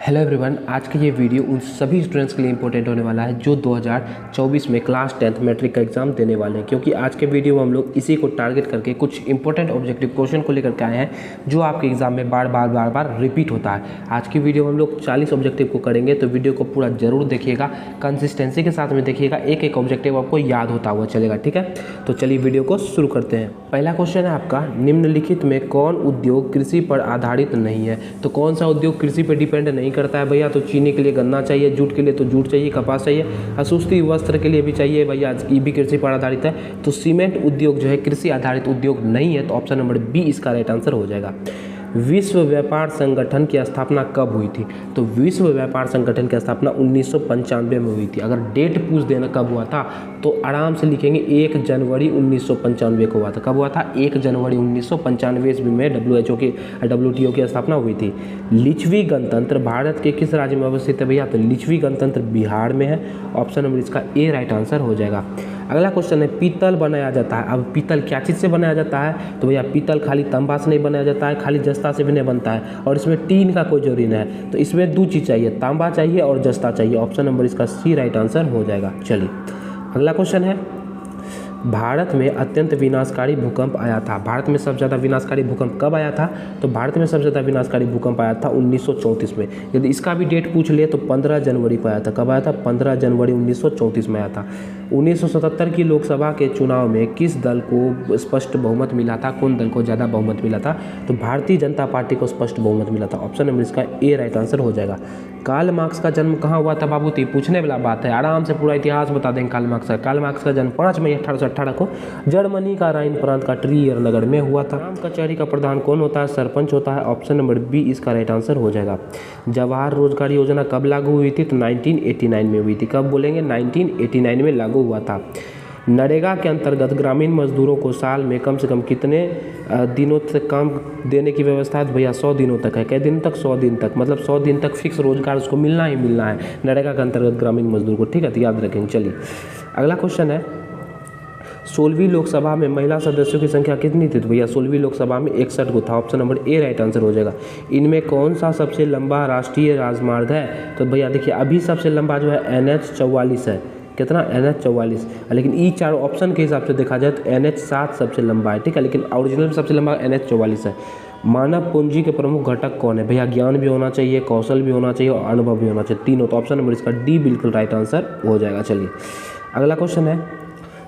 Hello everyone, आज का ये वीडियो उन सभी स्टूडेंट्स के लिए इंपॉर्टेंट होने वाला है जो 2024 में क्लास 10th मैट्रिक का एग्जाम देने वाले हैं, क्योंकि आज के वीडियो में हम लोग इसी को टारगेट करके कुछ इंपॉर्टेंट ऑब्जेक्टिव क्वेश्चन को लेकर के आए हैं जो आपके एग्जाम में बार बार रिपीट होता है। आज की वीडियो में हम लोग 40 ऑब्जेक्टिव को करेंगे, तो वीडियो को पूरा जरूर देखिएगा, कंसिस्टेंसी के साथ में देखिएगा, एक एक ऑब्जेक्टिव आपको याद होता हुआ चलेगा। ठीक है, तो चलिए वीडियो को शुरू करते हैं। पहला क्वेश्चन है आपका, निम्नलिखित में कौन उद्योग कृषि पर आधारित नहीं है? तो कौन सा उद्योग कृषि पर डिपेंड नहीं करता है भैया? तो चीनी के लिए गन्ना चाहिए, जूट के लिए तो जूट चाहिए, कपास चाहिए, असूस्ती वस्त्र के लिए भी चाहिए भैया, ये भी कृषि पर आधारित है। तो सीमेंट उद्योग जो है कृषि आधारित उद्योग नहीं है, तो ऑप्शन नंबर बी इसका राइट आंसर हो जाएगा। विश्व व्यापार संगठन की स्थापना कब हुई थी? तो विश्व व्यापार संगठन की स्थापना 1995 में हुई थी। अगर डेट पूछ देना कब हुआ था तो आराम से लिखेंगे 1 जनवरी 1995 को हुआ था। कब हुआ था? 1 जनवरी 1995 ईस्वी में WTO की स्थापना हुई थी। लिच्छवी गणतंत्र भारत के किस राज्य में अवस्थित है भैया? तो लिच्छवी गणतंत्र बिहार में है। ऑप्शन नंबर इसका ए राइट आंसर हो जाएगा। अगला क्वेश्चन है, पीतल बनाया जाता है। अब पीतल क्या चीज़ से बनाया जाता है? तो भैया पीतल खाली तांबा से नहीं बनाया जाता है, खाली जस्ता से भी नहीं बनता है, और इसमें टीन का कोई जरूरी नहीं है। तो इसमें दो चीज़ चाहिए, तांबा चाहिए और जस्ता चाहिए। ऑप्शन नंबर इसका सी राइट आंसर हो जाएगा। चलिए अगला क्वेश्चन है, भारत में अत्यंत विनाशकारी भूकंप आया था। भारत में सबसे ज़्यादा विनाशकारी भूकंप कब आया था? तो भारत में सबसे ज़्यादा विनाशकारी भूकंप आया था 1934 में। यदि इसका भी डेट पूछ ले तो 15 जनवरी को आया था। कब आया था? 15 जनवरी 1934 में आया था। 1977 की लोकसभा के चुनाव में किस दल को स्पष्ट बहुमत मिला था? कौन दल को ज़्यादा बहुमत मिला था? तो भारतीय जनता पार्टी को स्पष्ट बहुमत मिला था। ऑप्शन नंबर इसका ए राइट आंसर हो जाएगा। कार्ल मार्क्स का जन्म कहाँ हुआ था बाबू? तो पूछने वाला बात है, आराम से पूरा इतिहास बता देंगे। कार्ल मार्क्स का जन्म 5 मई 1818 को जर्मनी का राइन प्रांत का ट्रियर नगर में हुआ था। ग्राम कचहरी का प्रधान कौन होता है? सरपंच होता है। ऑप्शन नंबर बी इसका राइट आंसर हो जाएगा। जवाहर रोजगार योजना कब लागू हुई थी? तो 1989 में हुई थी। कब बोलेंगे? 1989 में लागू हुआ था। नरेगा के अंतर्गत ग्रामीण मजदूरों को साल में कम से कम कितने दिनों तक काम देने की व्यवस्था है? भैया 100 दिनों तक है। कै दिन तक? 100 दिन तक, मतलब 100 दिन तक फिक्स रोजगार उसको मिलना ही मिलना है नरेगा के अंतर्गत ग्रामीण मजदूर को। ठीक है, तो याद रखेंगे। चलिए अगला क्वेश्चन है, 16वीं लोकसभा में महिला सदस्यों की संख्या कितनी थी? तो भैया 16वीं लोकसभा में 61 को था। Option number A right answer हो जाएगा। इनमें कौन सा सबसे लंबा राष्ट्रीय राजमार्ग है? तो भैया देखिए, अभी सबसे लंबा जो है NH 44 है। कितना? NH 44। लेकिन ई चारों ऑप्शन के हिसाब से देखा जाए तो NH 7 सबसे लंबा है। ठीक है, लेकिन ओरिजिनल सबसे लंबा NH 44 है। मानव पूंजी के प्रमुख घटक कौन है? भैया ज्ञान भी होना चाहिए, कौशल भी होना चाहिए और अनुभव भी होना चाहिए, तीनों। तो ऑप्शन नंबर इसका डी बिल्कुल राइट आंसर हो जाएगा। चलिए अगला क्वेश्चन है,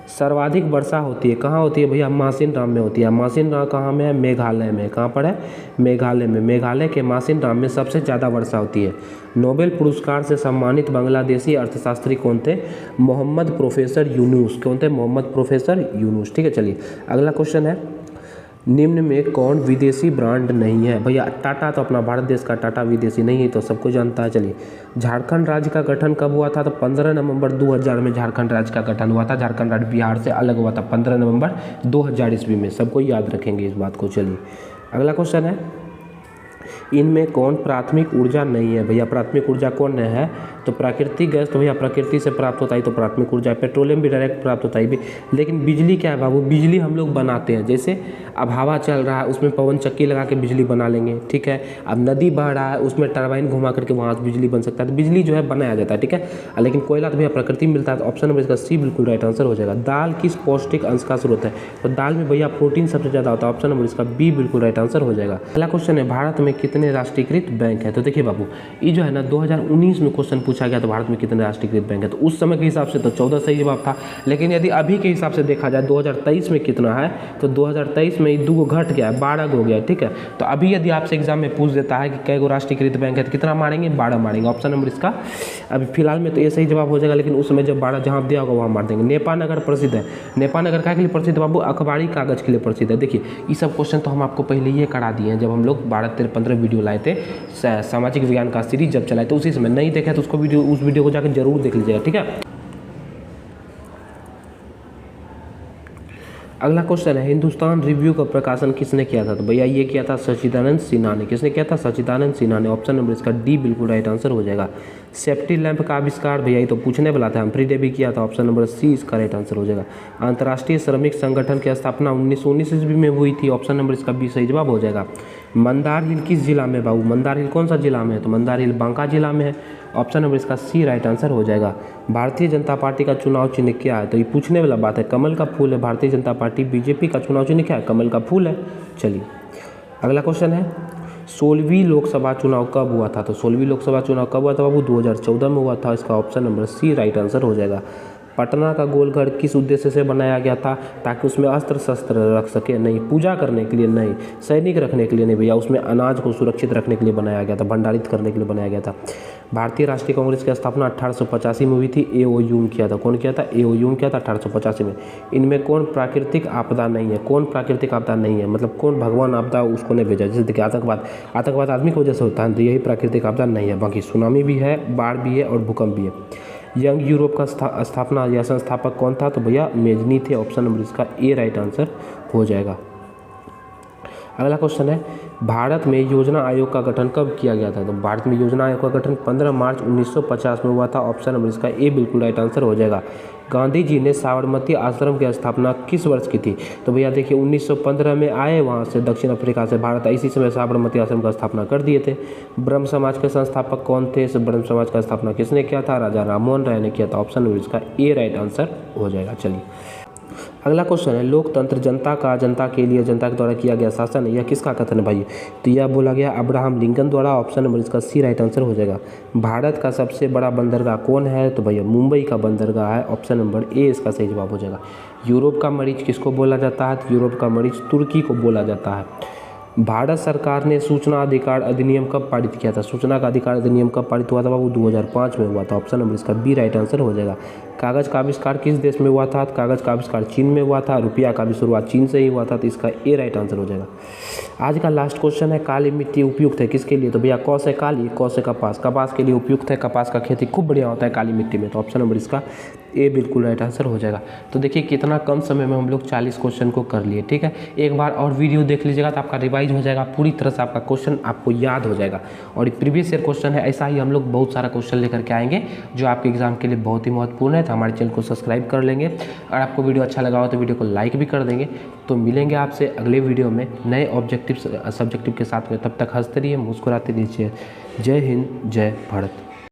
सर्वाधिक वर्षा होती है कहाँ होती है? भैया मासिनराम में होती है। मासिनराम कहाँ में है? मेघालय में। कहाँ पर है? मेघालय में। मेघालय के मासिनराम में सबसे ज़्यादा वर्षा होती है। नोबेल पुरस्कार से सम्मानित बांग्लादेशी अर्थशास्त्री कौन थे? मोहम्मद प्रोफेसर यूनुस। कौन थे? मोहम्मद प्रोफेसर यूनुस। ठीक है, चलिए अगला क्वेश्चन है, निम्न में कौन विदेशी ब्रांड नहीं है? भैया टाटा तो अपना भारत देश का टाटा विदेशी नहीं है, तो सबको जानता है। चलिए झारखंड राज्य का गठन कब हुआ था? तो 15 नवंबर 2000 में झारखंड राज्य का गठन हुआ था। झारखंड राज्य बिहार से अलग हुआ था 15 नवंबर 2000 ईस्वी में। सबको याद रखेंगे इस बात को। चलिए अगला क्वेश्चन है, इनमें कौन प्राथमिक ऊर्जा नहीं है? भैया प्राथमिक ऊर्जा कौन है? तो प्राकृतिक गैस तो भैया प्रकृति से प्राप्त होता है, तो प्राथमिक ऊर्जा। पेट्रोलियम भी डायरेक्ट प्राप्त होता है भी। लेकिन बिजली क्या है बाबू? बिजली हम लोग बनाते हैं। जैसे अब हवा चल रहा है उसमें पवन चक्की लगा के बिजली बना लेंगे। ठीक है, अब नदी बह रहा है उसमें टरबाइन घुमा करके वहाँ से बिजली बन सकता है। तो बिजली जो है बनाया जाता है। ठीक है, लेकिन कोयला तो भैया प्रकृति में मिलता है। तो ऑप्शन नंबर इसका सी बिल्कुल राइट आंसर हो जाएगा। दाल किस पौष्टिक अंश का स्रोत है? तो दाल में भैया प्रोटीन सबसे ज़्यादा होता है। ऑप्शन नंबर इसका बी बिल्कुल राइट आंसर हो जाएगा। अगला क्वेश्चन है, भारत में कितने राष्ट्रीयकृत बैंक है? तो देखिए बाबू, ये जो है ना 2019 में क्वेश्चन पूछा गया, तो भारत में कितने राष्ट्रीयकृत बैंक है? तो उस समय के हिसाब से तो 14 सही जवाब था। लेकिन यदि अभी के हिसाब से देखा जाए 2023 में कितना है, तो 2023 में 2 घट गया, 12 हो गया। ठीक है, तो अभी यदि आपसे एग्जाम में पूछ देता है कि कई गो राष्ट्रीयकृत बैंक है, तो कितना मारेंगे? 12 मारेंगे। ऑप्शन नंबर इसका अभी फिलहाल में तो ये सही जवाब हो जाएगा, लेकिन उस समय जब 12 जहाँ दिया होगा वहाँ मार देंगे। नेपानगर प्रसिद्ध है। नेपानगर क्या के लिए प्रसिद्ध बाबू? अखबारी कागज के लिए प्रसिद्ध है। देखिए ये सब क्वेश्चन तो हम आपको पहले ही करा दिए हैं, जब हम लोग 12-13-15 वीडियो लाए थे सामाजिक विज्ञान का सीरीज जब चलाए, तो उसी समय नहीं देखा तो उसको उस वीडियो को जाकर जरूर देख लीजिएगा। ठीक है, अगला क्वेश्चन है, हिंदुस्तान रिव्यू का प्रकाशन किसने किया था? तो भैया ये किया था सच्चिदानंद सिन्हा ने। किसने किया था? सच्चिदानंद सिन्हा ने। ऑप्शन नंबर इसका डी बिल्कुल राइट आंसर हो जाएगा। सेफ्टी लैंप का आविष्कार भैया ये तो पूछने वाला था, हम्फ्री डे भी किया था। ऑप्शन नंबर सी इसका राइट आंसर हो जाएगा। अंतर्राष्ट्रीय श्रमिक संगठन की स्थापना 1919 ईस्वी में हुई थी। ऑप्शन नंबर इसका बी सही जवाब हो जाएगा। मंदार हिल किस जिला में बाबू? मंदार हिल कौन सा जिला में है? तो मंदार हिल बांका जिला में है। ऑप्शन नंबर इसका सी राइट आंसर हो जाएगा। भारतीय जनता पार्टी का चुनाव चिन्ह क्या है? तो ये पूछने वाला बात है, कमल का फूल है। भारतीय जनता पार्टी बीजेपी का चुनाव चिन्ह क्या है? कमल का फूल है। चलिए अगला क्वेश्चन है, 16वीं लोकसभा चुनाव कब हुआ था? तो 16वीं लोकसभा चुनाव कब हुआ था बाबू? 2014 में हुआ था। इसका option number C right answer हो जाएगा। पटना का गोलघर किस उद्देश्य से बनाया गया था? ताकि उसमें अस्त्र शस्त्र रख सके? नहीं। पूजा करने के लिए? नहीं। सैनिक रखने के लिए? नहीं भैया, उसमें अनाज को सुरक्षित रखने के लिए बनाया गया था, भंडारित करने के लिए बनाया गया था। भारतीय राष्ट्रीय कांग्रेस की स्थापना 1885 में हुई थी। ए.ओ. ह्यूम किया था। कौन किया था? ए.ओ. ह्यूम किया था 1885 में। इनमें कौन प्राकृतिक आपदा नहीं है? कौन प्राकृतिक आपदा नहीं है, मतलब कौन भगवान आपदा उसको नहीं भेजा? जैसे देखिए आतंकवाद आदमी की वजह से होता है, तो यही प्राकृतिक आपदा नहीं है। बाकी सुनामी भी है, बाढ़ भी है और भूकंप भी है। यंग यूरोप का स्थापना या संस्थापक कौन था? तो भैया मेजनी थे। ऑप्शन नंबर इसका ए राइट आंसर हो जाएगा। अगला क्वेश्चन है, भारत में योजना आयोग का गठन कब किया गया था? तो भारत में योजना आयोग का गठन 15 मार्च 1950 में हुआ था। ऑप्शन नंबर इसका ए बिल्कुल राइट आंसर हो जाएगा। गांधी जी ने साबरमती आश्रम की स्थापना किस वर्ष की थी? तो भैया देखिए 1915 में आए वहाँ से दक्षिण अफ्रीका से भारत, इसी समय साबरमती आश्रम का स्थापना कर दिए थे। ब्रह्म समाज के संस्थापक कौन थे? इस ब्रह्म समाज का स्थापना किसने किया था? राजा राममोहन राय ने किया था। ऑप्शन नंबर इसका ए राइट आंसर हो जाएगा। चलिए अगला क्वेश्चन है, लोकतंत्र जनता का, जनता के लिए, जनता के द्वारा किया गया शासन है, यह किसका कथन है भाई? तो यह बोला गया अब्राहम लिंकन द्वारा। ऑप्शन नंबर इसका सी राइट आंसर हो जाएगा। भारत का सबसे बड़ा बंदरगाह कौन है? तो भैया मुंबई का बंदरगाह है। ऑप्शन नंबर ए इसका सही जवाब हो जाएगा। यूरोप का मरीज किसको बोला जाता है? तो यूरोप का मरीज तुर्की को बोला जाता है। भारत सरकार ने सूचना अधिकार अधिनियम कब पारित किया था? सूचना का अधिकार अधिनियम कब पारित हुआ था बाबू? 2005 में हुआ था। ऑप्शन नंबर इसका बी राइट आंसर हो जाएगा। कागज़ का आविष्कार किस देश में हुआ था? कागज़ का आविष्कार चीन में हुआ था। रुपया का भी शुरुआत चीन से ही हुआ था, तो इसका ए राइट आंसर हो जाएगा। आज का लास्ट क्वेश्चन है, काली मिट्टी उपयुक्त है किसके लिए? तो भैया कौ से काली, कौ से कपास, कपास के लिए उपयुक्त है। कपास का खेती खूब बढ़िया होता है काली मिट्टी में। तो ऑप्शन नंबर इसका ए बिल्कुल राइट आंसर हो जाएगा। तो देखिए कितना कम समय में हम लोग 40 क्वेश्चन को कर लिए। ठीक है, एक बार और वीडियो देख लीजिएगा तो आपका रिवाइज हो जाएगा, पूरी तरह से आपका क्वेश्चन आपको याद हो जाएगा। और प्रीवियस ईयर क्वेश्चन है, ऐसा ही हम लोग बहुत सारा क्वेश्चन लेकर के आएंगे जो आपके एग्जाम के लिए बहुत ही महत्वपूर्ण है। तो हमारे चैनल को सब्सक्राइब कर लेंगे। अगर आपको वीडियो अच्छा लगा हो तो वीडियो को लाइक भी कर देंगे। तो मिलेंगे आपसे अगले वीडियो में नए ऑब्जेक्टिव सब्जेक्टिव के साथ में। तब तक हंसते रहिए, मुस्कुराते रहिए। जय हिंद, जय भारत।